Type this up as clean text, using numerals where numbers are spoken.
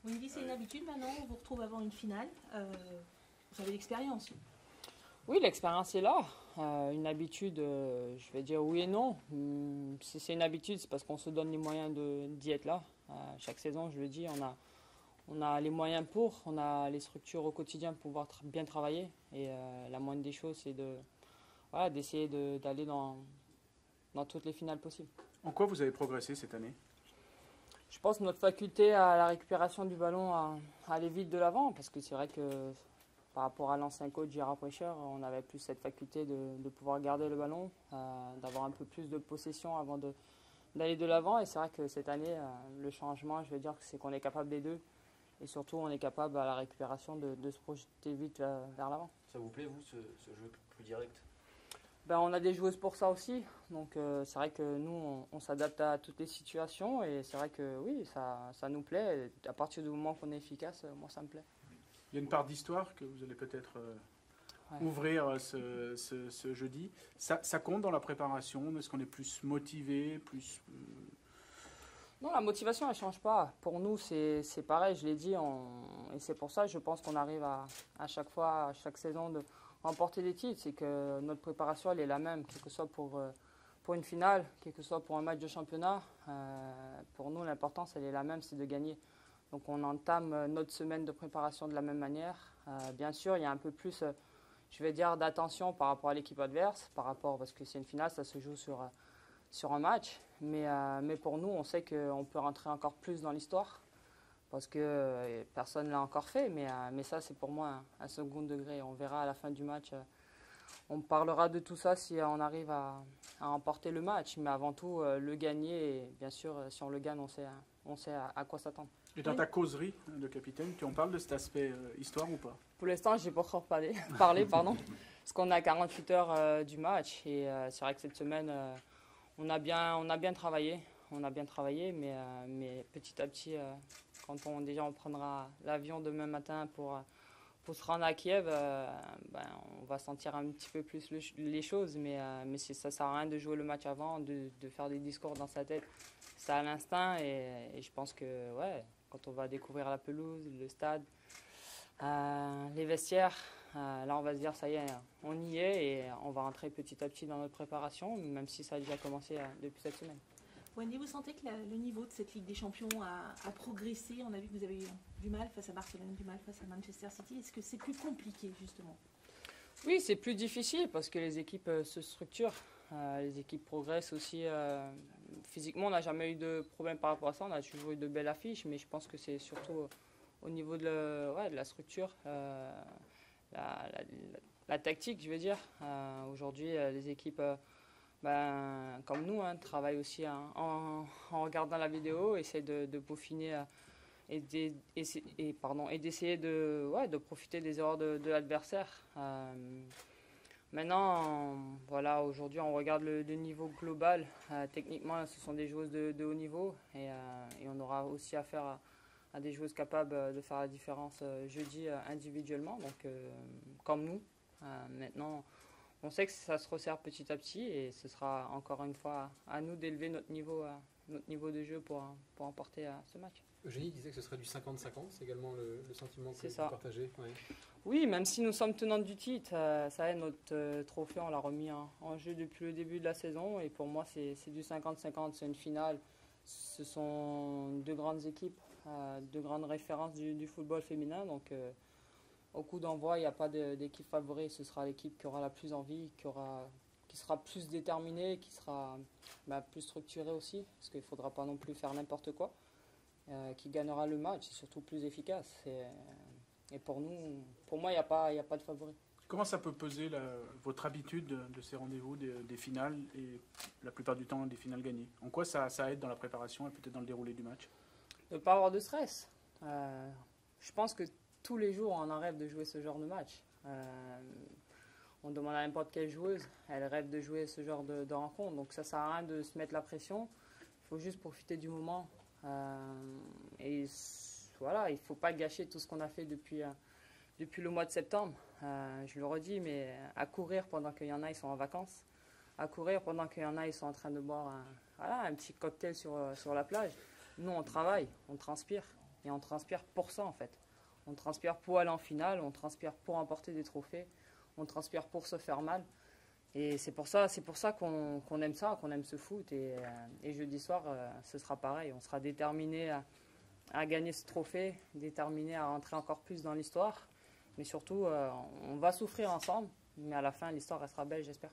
On me dit c'est une habitude maintenant, on vous retrouve avant une finale. Vous avez l'expérience. Oui, l'expérience est là. Une habitude, je vais dire oui et non. Si c'est une habitude, c'est parce qu'on se donne les moyens d'y être là. Chaque saison, je le dis, on a les moyens on a les structures au quotidien pour pouvoir bien travailler. Et la moindre des choses, c'est d'essayer d'aller dans toutes les finales possibles. En quoi vous avez progressé cette année? Je pense notre faculté à la récupération du ballon à aller vite de l'avant, parce que c'est vrai que par rapport à l'ancien coach Gérard Prêcheur, on avait plus cette faculté de pouvoir garder le ballon, d'avoir un peu plus de possession avant d'aller de l'avant. Et c'est vrai que cette année, le changement, je veux dire, c'est qu'on est capable des deux. Et surtout, on est capable à la récupération de se projeter vite vers l'avant. Ça vous plaît, vous, ce jeu plus direct? On a des joueuses pour ça aussi. Donc c'est vrai que nous, on s'adapte à toutes les situations. Et c'est vrai que oui, ça nous plaît. Et à partir du moment qu'on est efficace, moi, ça me plaît. Il y a une part d'histoire que vous allez peut-être ouvrir ce jeudi. Ça compte dans la préparation? Est-ce qu'on est plus motivé, plus... Non, la motivation, elle ne change pas. Pour nous, c'est pareil, je l'ai dit. Et c'est pour ça, je pense qu'on arrive à chaque fois, à chaque saison, de remporter des titres. C'est que notre préparation, elle est la même, quel que soit pour une finale, quel que soit pour un match de championnat. Pour nous, l'importance, elle est la même, c'est de gagner. Donc on entame notre semaine de préparation de la même manière. Bien sûr, il y a un peu plus, je vais dire, d'attention par rapport à l'équipe adverse, parce que c'est une finale, ça se joue sur un match. Mais pour nous, on sait qu'on peut rentrer encore plus dans l'histoire, parce que personne ne l'a encore fait. Mais ça, c'est pour moi un second degré. On verra à la fin du match. On parlera de tout ça si on arrive à remporter le match. Mais avant tout, le gagner. Et bien sûr, si on le gagne, on sait à quoi s'attendre. Et dans ta causerie de capitaine, tu en parles de cet aspect histoire ou pas? Pour l'instant, je n'ai pas encore parlé, parce qu'on a 48 heures du match. Et c'est vrai que cette semaine, on a bien travaillé. Mais petit à petit, quand on prendra l'avion demain matin pour se rendre à Kiev, on va sentir un petit peu plus les choses. Mais ça ne sert à rien de jouer le match avant, de faire des discours dans sa tête. C'est à l'instinct et je pense que quand on va découvrir la pelouse, le stade, les vestiaires, là on va se dire ça y est, on y est et on va rentrer petit à petit dans notre préparation, même si ça a déjà commencé depuis cette semaine. Wendy, vous sentez que le niveau de cette Ligue des Champions a progressé? On a vu que vous avez eu du mal face à Barcelone, du mal face à Manchester City. Est-ce que c'est plus compliqué justement? Oui, c'est plus difficile parce que les équipes se structurent, les équipes progressent aussi. Physiquement, on n'a jamais eu de problème par rapport à ça. On a toujours eu de belles affiches, mais je pense que c'est surtout au niveau de la structure, la tactique, je veux dire. Aujourd'hui, les équipes comme nous travaillent aussi en regardant la vidéo, essaient de peaufiner et d'essayer de profiter des erreurs de l'adversaire. Maintenant, aujourd'hui, on regarde le niveau global. Techniquement, ce sont des joueuses de haut niveau et on aura aussi affaire à des joueuses capables de faire la différence jeudi individuellement, donc comme nous. Maintenant, on sait que ça se resserre petit à petit et ce sera encore une fois à nous d'élever notre niveau de jeu pour emporter ce match. Eugénie disait que ce serait du 50-50, c'est également le sentiment que vous partagez. Ouais. Oui, même si nous sommes tenantes du titre, ça est, notre trophée, on l'a remis en jeu depuis le début de la saison. Et pour moi, c'est du 50-50, c'est une finale. Ce sont deux grandes équipes, deux grandes références du football féminin. Donc, au coup d'envoi, il n'y a pas d'équipe favorite. Ce sera l'équipe qui aura la plus envie, qui sera plus déterminée, qui sera plus structurée aussi. Parce qu'il ne faudra pas non plus faire n'importe quoi. Qui gagnera le match, c'est surtout plus efficace. Et pour moi, il n'y a pas de favori. Comment ça peut peser votre habitude de ces rendez-vous, des finales, et la plupart du temps des finales gagnées? En quoi ça aide dans la préparation et peut-être dans le déroulé du match? De ne pas avoir de stress. Je pense que tous les jours, on en rêve de jouer ce genre de match. On demande à n'importe quelle joueuse, elle rêve de jouer ce genre de rencontre. Donc ça ne sert à rien de se mettre la pression. Il faut juste profiter du moment. Et voilà, il ne faut pas gâcher tout ce qu'on a fait depuis le mois de septembre. Je le redis, mais à courir pendant qu'il y en a, ils sont en vacances. À courir pendant qu'il y en a, ils sont en train de boire un petit cocktail sur la plage. Nous, on travaille, on transpire. Et on transpire pour ça en fait. On transpire pour aller en finale, on transpire pour emporter des trophées, on transpire pour se faire mal. Et c'est pour ça qu'on aime ça, qu'on aime ce foot. Et jeudi soir, ce sera pareil. On sera déterminé à gagner ce trophée, déterminé à rentrer encore plus dans l'histoire. Mais surtout, on va souffrir ensemble. Mais à la fin, l'histoire restera belle, j'espère.